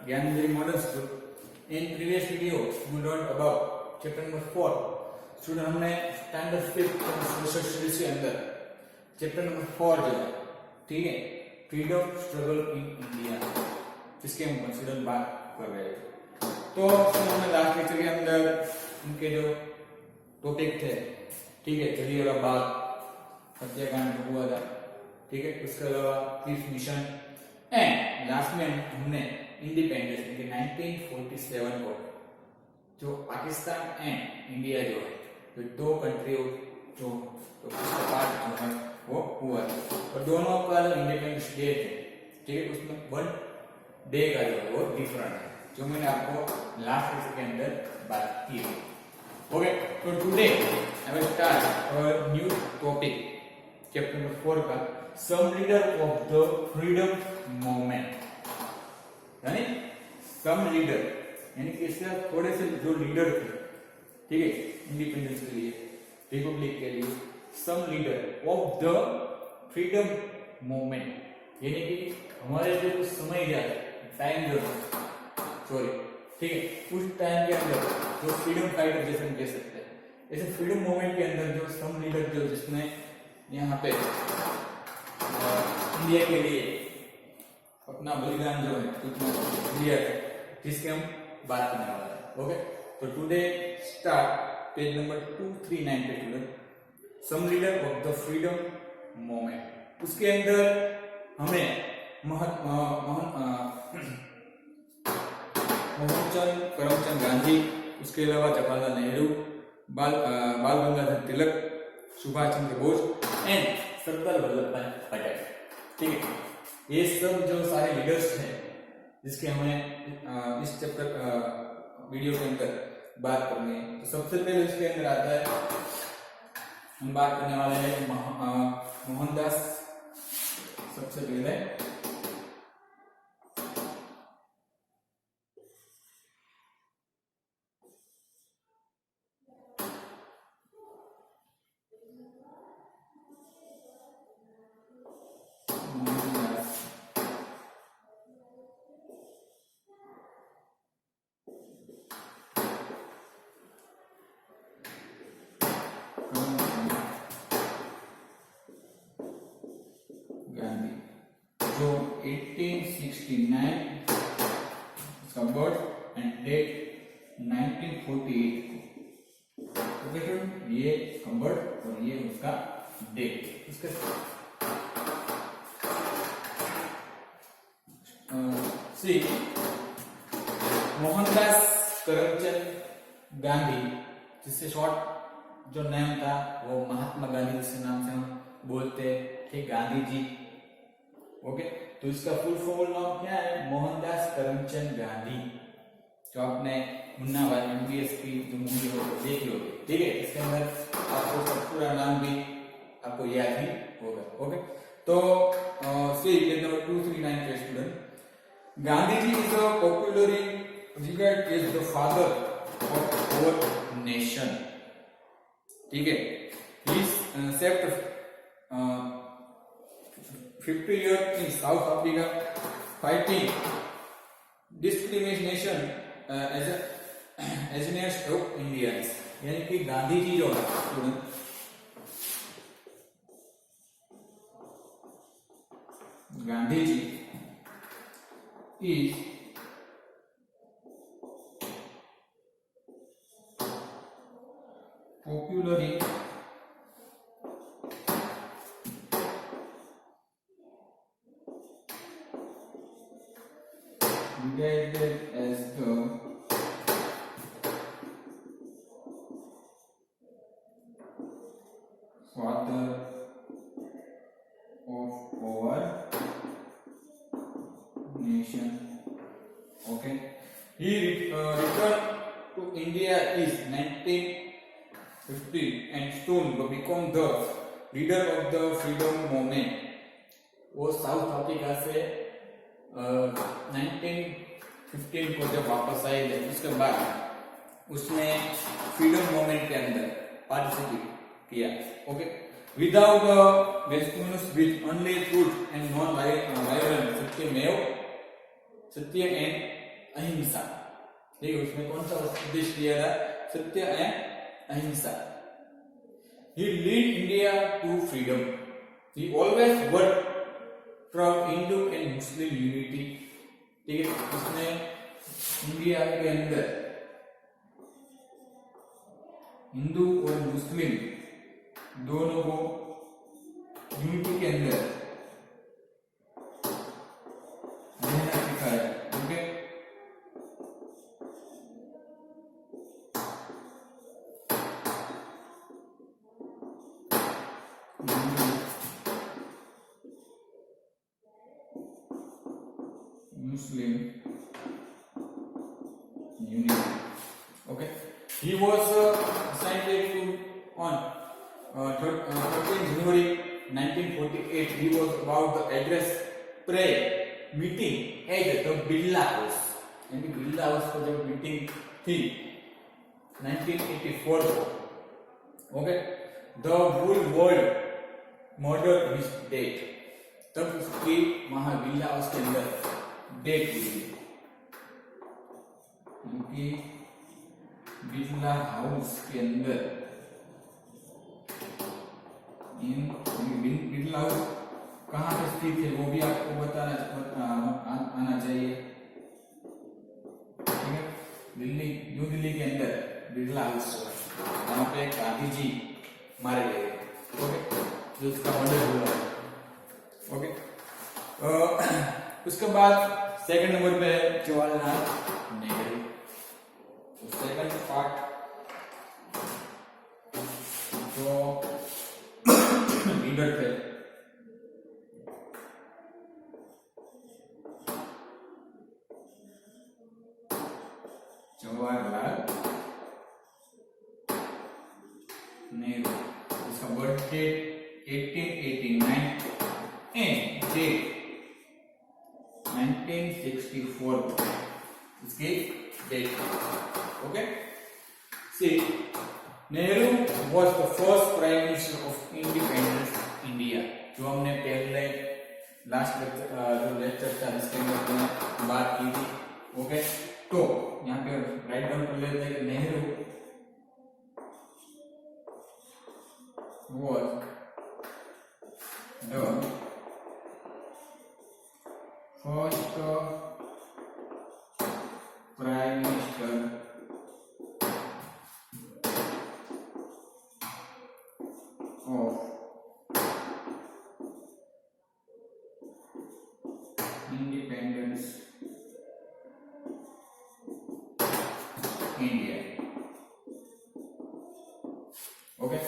ज्ञानगिरी model school. In previous video we learn about chapter number 4। Student हमने standard 5 social studies के अंदर chapter number 4 जो है, ठीक है, फ्रीडम स्ट्रगल इन इंडिया, जिसके हम स्टूडेंट बात कर रहे थे। तो हमने लास्ट लेक्चर के अंदर उनके जो टॉपिक थे, ठीक है, जलियांवाला बाग हत्याकांड हुआ था, ठीक है, उसके अलावा पीस मिशन एंड लास्ट में हमने इंडिपेंडेंस के 1947 को जो पाकिस्तान एंड इंडिया जो है, तो दो कंट्री जो उसका पार्ट वो हुआ था, और दोनों का जो इंडिपेंडेंस डे थे, ठीक है, उसमें वन डे का जो है वो डिफरेंट है, जो मैंने आपको लास्ट लेक्चर के अंदर बात की है। ओके, तो today I will start our new topic chapter number 4 का some leader of the freedom movement, यानी सम लीडर यानी कि इसके थोड़े से जो लीडर थे, ठीक है, इंडिपेंडेंस के लिए, रिपब्लिक के लिए, some leader of the freedom movement, यानी कि हमारे जो समय जाता टाइम जो सॉरी, ठीक है, उस टाइम के अंदर जो फ्रीडम फाइटर जैसे हम कह सकते हैं, ऐसे फ्रीडम मूवमेंट के अंदर जो सम लीडर जो जिसने यहाँ पे इंडिया के लिए अपना बलिदान जो है दिया है, जिसके हम बात करने वाले हैं। ओके, तो टुडे स्टार्ट पेज नंबर 239 पे student, some leader of the freedom movement. उसके अंदर हमें मोहनचंद करमचंद गांधी, उसके अलावा जवाहरलाल नेहरू, बाल गंगाधर तिलक, सुभाष चंद्र बोस एंड सरदार वल्लभ भाई पटेल, ठीक है, ये सब जो सारे लीडर्स हैं जिसके हमें इस चैप्टर वीडियो के अंदर बात करनी है। तो सबसे पहले इसके अंदर आता है, हम बात करने वाले हैं मोहनदास। सबसे पहले जो 1869 इसका बर्थ एंड डेट 1948 को, ये इसका बर्थ और ये उसका डेट, उसके सी मोहनदास करमचंद गांधी, जिससे शॉर्ट जो नेम था वो महात्मा गांधी जिसके नाम से हम बोलते हैं, ठीक, गांधी जी। ओके, तो इसका फुल फॉर्म नाम क्या है? मोहनदास करमचंद गांधी, जो आपने मुन्ना भाई एमबीएस की जो मूवी हो देख लो, ठीक है, इसके अंदर आपको सब पूरा नाम भी आपको याद ही होगा। ओके, तो सी पेज नंबर 239 पे student, Gandhi ji is popularly regarded as the father of our nation, ठीक है, he saved 50 years in South Africa fighting discrimination as against of Indians, यानी कि गांधी जी जो है student, Gandhi ji is popularly regarded as the father of our nation. Okay, he returned to India is 1950 and soon become the leader of the freedom movement. वो south Africa से 1915 को जब वापस आए थे, उसके बाद उसने फ्रीडम मूवमेंट के अंदर पार्टिसिपेट किया। Okay, without the westerners with only truth and non violence सत्यमेव सत्य एंड अहिंसा। ठीक है, उसमें कौन सा उद्देश्य दिया था? सत्य एंड अहिंसा। He lead India to freedom. He always worked from Hindu and Muslim unity. ठीक है, उसने इंडिया के अंदर हिंदू और मुस्लिम दोनों को यूनिटी के अंदर रहना सिखाया। Okay, Muslim unity. Okay, he was assigned on 13 January 1948. He was about the address prayer meeting at the Birla House. यानी बिरला हाउस पर जब मीटिंग थी 1984 को, okay, the whole world murder his date, तब उसकी वहां बिरला हाउस के अंदर डेट हुई, उनकी बिरला हाउस के अंदर बिरला हाउस कहाँ पे स्थित है वो भी आपको आना चाहिए। ठीक है, दिल्ली, न्यू दिल्ली के अंदर बिरला हाउस वहां पे गांधी जी मारे गए। ओके, जो उसका मर्डर हुआ। ओके, उसके बाद सेकंड नंबर पे है जवाहरलाल नेहरू। सेकंड पार्ट जो लीडर थे, जवाहरलाल नेहरू। इसका बर्थ डेट 1889 एंड डेट 1964 इसकी date. Okay, see Nehru was the first prime minister of independent India। जो हमने पहले लास्ट जो लेक्चर था इसके अंदर हमने बात की थी। ओके, तो यहाँ पे राइट डाउन कर लेते हैं कि Nehru was the first prime minister of independence India। Okay,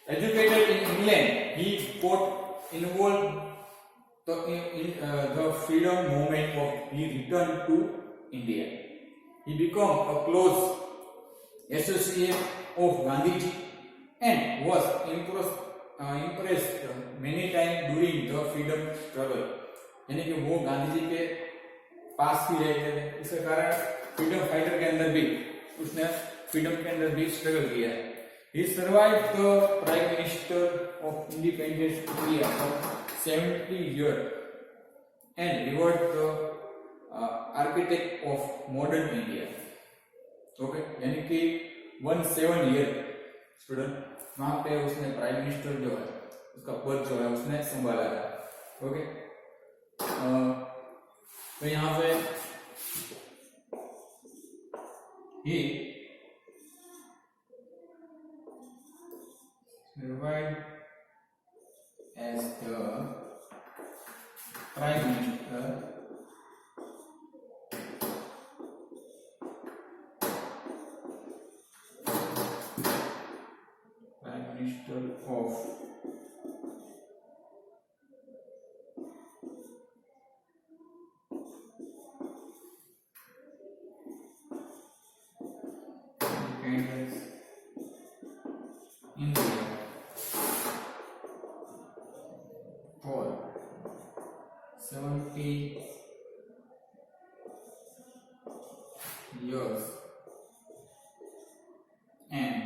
educated in England, he got involved in the freedom movement of he returned to India। He became a close associate of Gandhiji and was impressed many times during the freedom struggle। यानी कि वो गांधी जी के पास ही रहते थे, इसके कारण freedom fighter के अंदर भी उसने फ्रीडम के अंदर भी स्ट्रगल किया है। He survived the prime minister of independent India for 70 years and revered the architect of modern India। Okay, यानी कि 17 ईयर स्टूडेंट वहां पे उसने प्राइम मिनिस्टर जो है उसका पद जो है उसने संभाला था। ओके, तो यहाँ पे he survived as the prime minister of independence India for 70 years and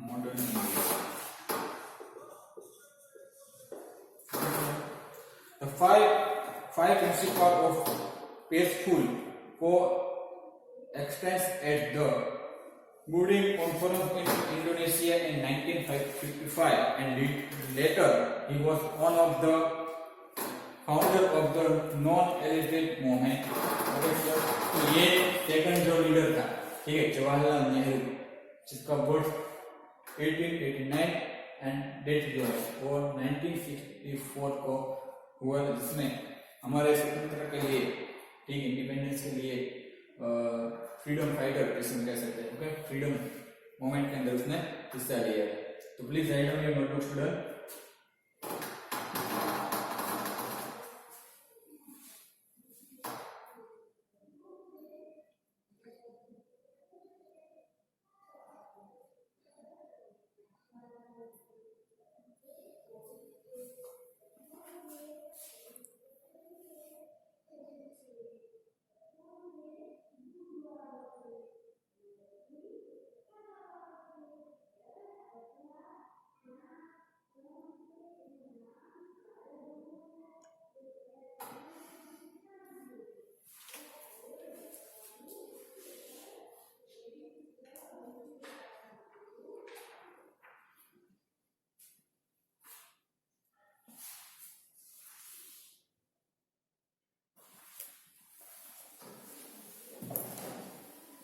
modern India. The five principles of peaceful coexistence at the Budding Conference in Indonesia in 1955, and later he was one of the founder of the non-alienate movement. तो ये second जो leader था, ठीक है, जवाहरलाल नेहरू, जिसका birth 1889 and death जो है वो 1964 को हुआ, जिसमें हमारे स्वतंत्रता के लिए, ठीक, इंडिपेंडेंस के लिए फ्रीडम फाइटर जिसे कह सकते हैं, ओके, फ्रीडम मूवमेंट के अंदर उसने हिस्सा लिया है. तो please write down your notebook student.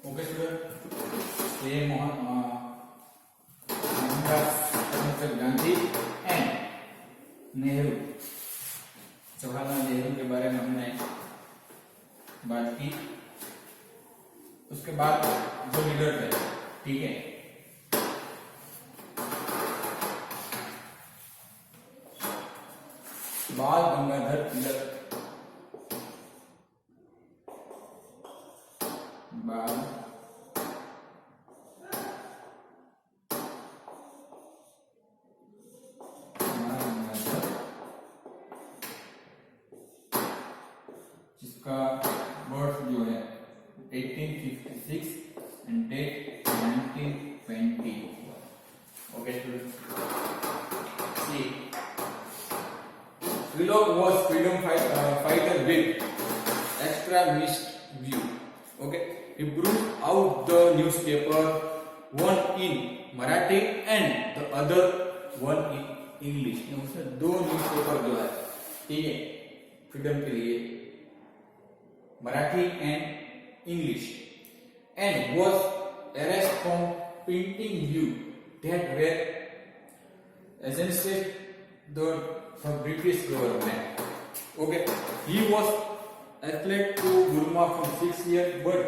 Okay student, ये मोहनदास करमचंद गांधी एंड नेहरू, जवाहरलाल नेहरू के बारे में हमने बात की. उसके बाद जो लीडर थे, ठीक है, बाल गंगाधर तिलक, बाल जिसका बर्थ जो है 1856 and death 1920. Okay student, see Vlog was freedom fighter with extremist view. Okay, he brought out the newspaper, one in Marathi and the other one in English. उसने दो न्यूज़पेपर जो है, ठीक है, फ्रीडम के लिए, Marathi and English, and was arrested from printing view that were against the British government. Okay, he was athlete to Burma for 6 years, but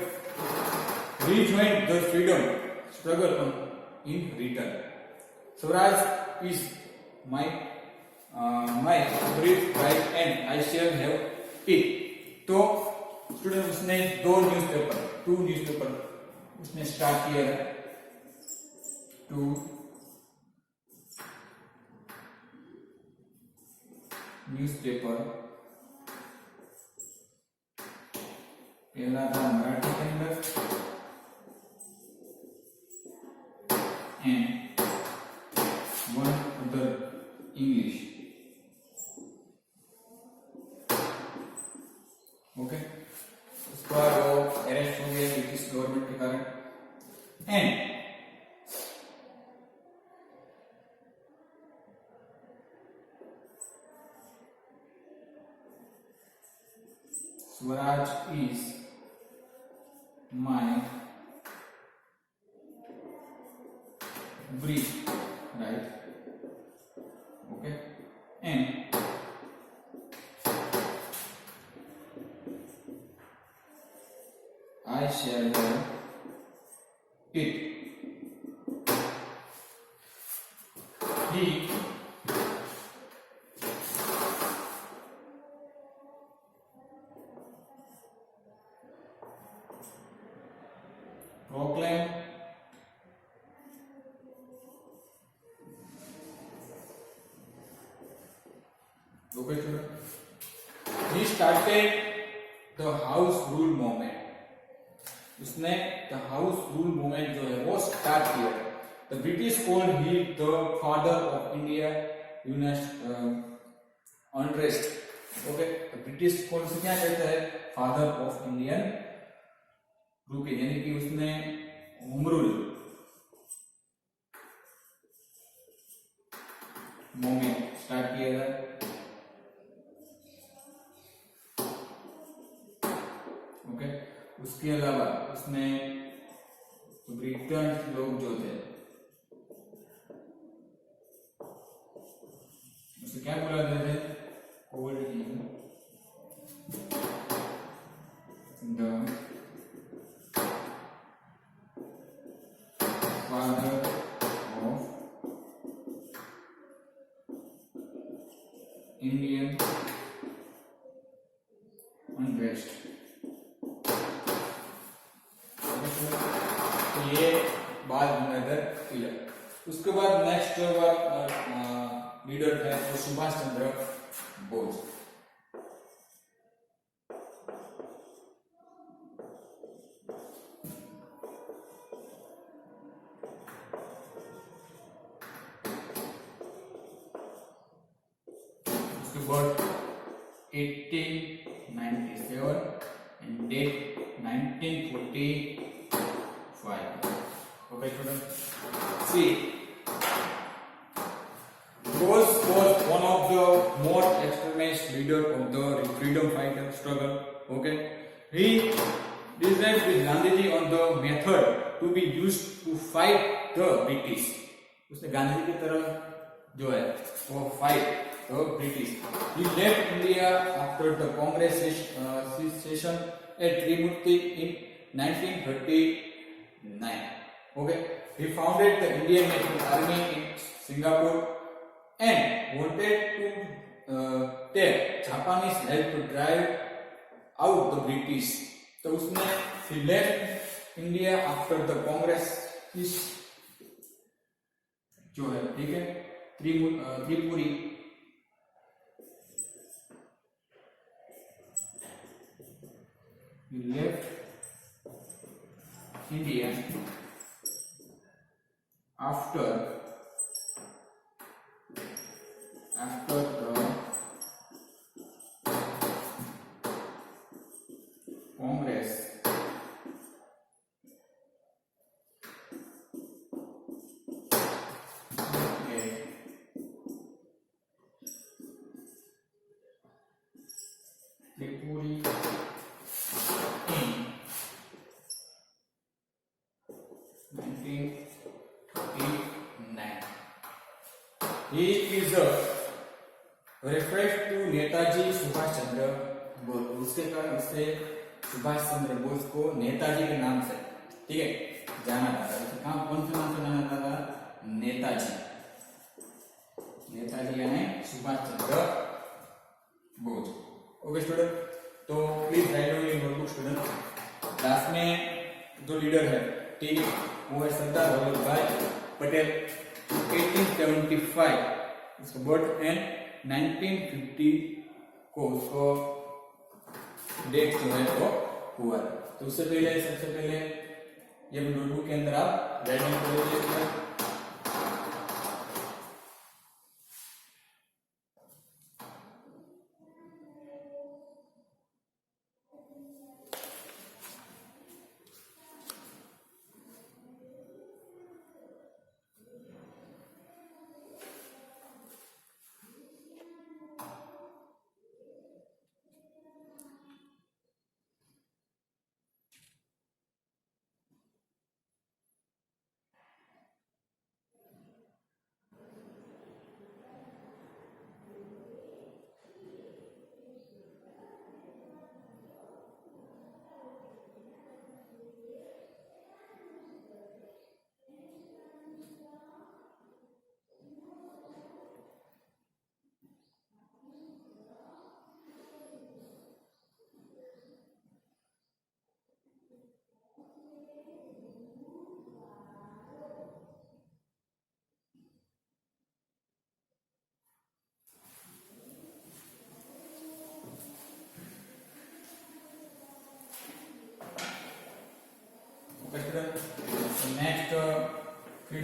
rejoined the freedom struggle in return. Swaraj is my brief right and I shall have it. तो student उसने to newspaper उसने start किया है. To newspaper, पहला था मराठी के अंदर and one other English. Okay, उसके बाद वो अरेस्ट हो गया ब्रिटिश गवर्नमेंट के कारण. And Swaraj is my brief, right? Okay, and I shall have it. He proclaimed he started the house rule movement. उसने द हाउस रूल मूवमेंट जो है वो स्टार्ट किया. The British called him the father of India unrest. Okay, the British कौन से क्या कहता है? फादर ऑफ इंडियन रूके, यानी कि उसने उमरुल मूवमेंट स्टार्ट किया था। ओके, उसके अलावा उसने ब्रिटिश लोग जो थे उसे क्या बुलाते थे? Old king, the father of Indian unrest. तो ये बात नजर क्लियर। उसके बाद नेक्स्ट लीडर है वो सुभाष चंद्र बोस। उसके बाद 1897 and date 1945. Okay, students. See, Bose was one of the most extremist leader of the freedom fighter struggle. Okay, he disagreed with Gandhiji on the method to be used to fight the British. उसने गांधी की तरह जो है वो fight the British. He left India after the Congress secession at Trimurti in 1939. Okay, he founded the Indian National Army in Singapore and wanted to take Japanese help to drive out the British. तो उसने he left India after the Congress is जो है, ठीक है, Tripuri he left India after the Congress Tripuri in 1939. He is referred to Netaji Subhash Chandra Bose. उसके कारण उससे सुभाष चंद्र बोस को नेताजी के नाम से, ठीक है, जाना जाता है। कहाँ कौन से नाम से जाना जाता था? नेताजी। नेताजी यानी सुभाष चंद्र बोस। ओके स्टूडेंट, तो please write down your notebook student. Class में जो लीडर है, ठीक है, वो है सरदार वल्लभ भाई पटेल। 1875 उसका बर्थ एंड 1950 को उसको डेट जो है वो हुआ। तो उससे पहले सबसे पहले ये नोटबुक के अंदर आप राइट डाउन कर लीजिए।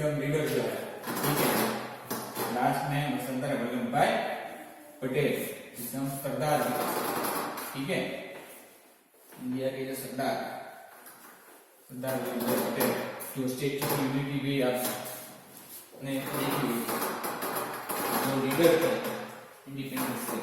फ्रीडम लीडर जो है, ठीक है, लास्ट में सरदार वल्लभ भाई पटेल, जिसे हम सरदार, ठीक है, इंडिया के जो सरदार वल्लभ भाई पटेल, जो स्टेच्यू ऑफ यूनिटी भी आपने देखी हुई, जो लीडर थे इंडिपेंडेंस से,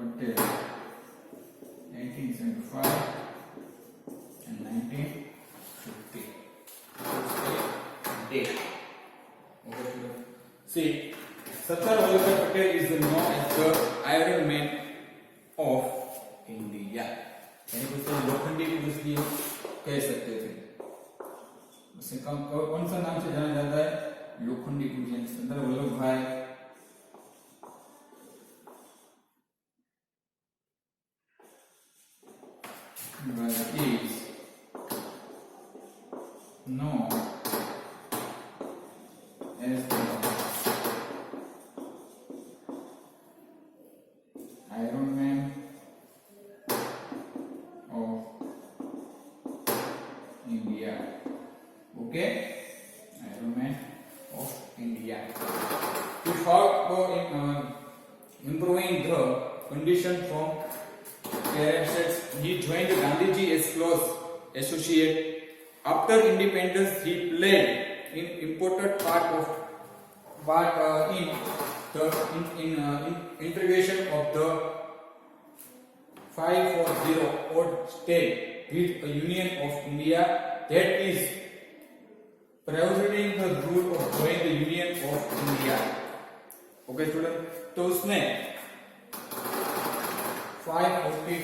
Patel, 1975 and 1950. Date. Okay. See, Sardar Vallabhbhai Patel is known as the Iron Man of India. यानी कि उसे लोखंडी पुरुष भी कह सकते थे। उसे कौन सा नाम से जाना जाता है? लोखंडी पुरुष, यानी सरदार वल्लभ भाई is known as the Iron Man of India. Okay, Iron Man of India. He fought for improving the condition from parasites. He joined Gandhiji as close associate. After independence, he played an important part in the integration of the 540 odd state with a Union of India, that is preserving the rule of join the Union of India. Okay student, तो उसने 540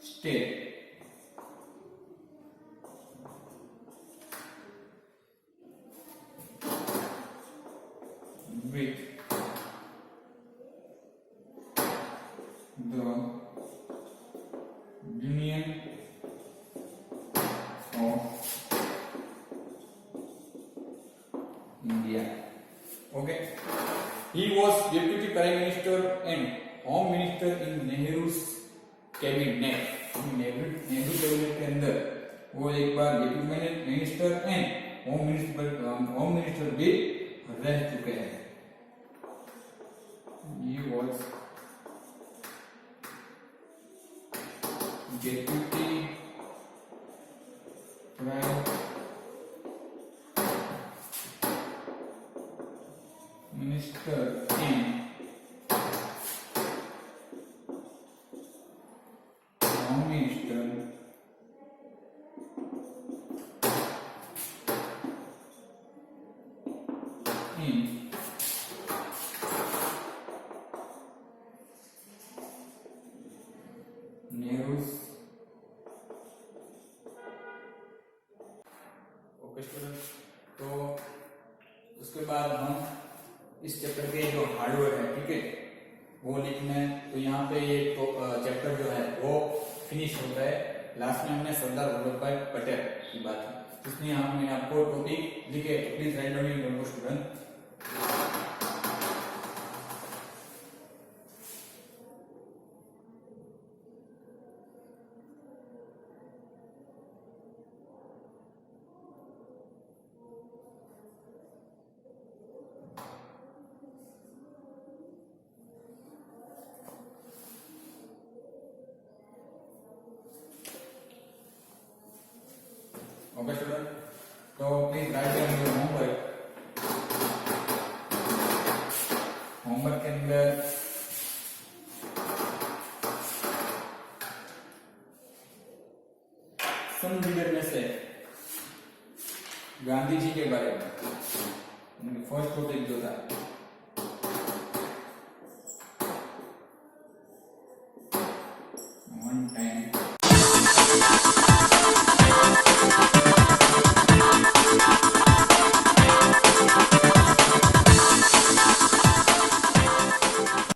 state with the Union of India. Okay. He was Deputy Prime Minister and Home Minister in Nehru's cabinet. Nehru cabinet के अंदर वो एक बार deputy minister and home minister भी रह चुके हैं. He was Deputy Prime Minister and Home Minister in Nehru's. Okay student, तो उसके बाद हम इस चैप्टर के जो हार्डवेयर है, ठीक है, वो लिखना है. तो यहाँ पे ये तो चैप्टर जो है वो फिनिश होता है. लास्ट में हमने सरदार वल्लभ भाई पटेल की बात की, इसलिए यहाँ मैंने आपको टॉपिक लिखे. Please write down your notebook student. Okay student, so please write down your homework. Homework के अंदर सम लीडर में से गांधी जी के बारे में फर्स्ट टॉपिक जो था वन टाइम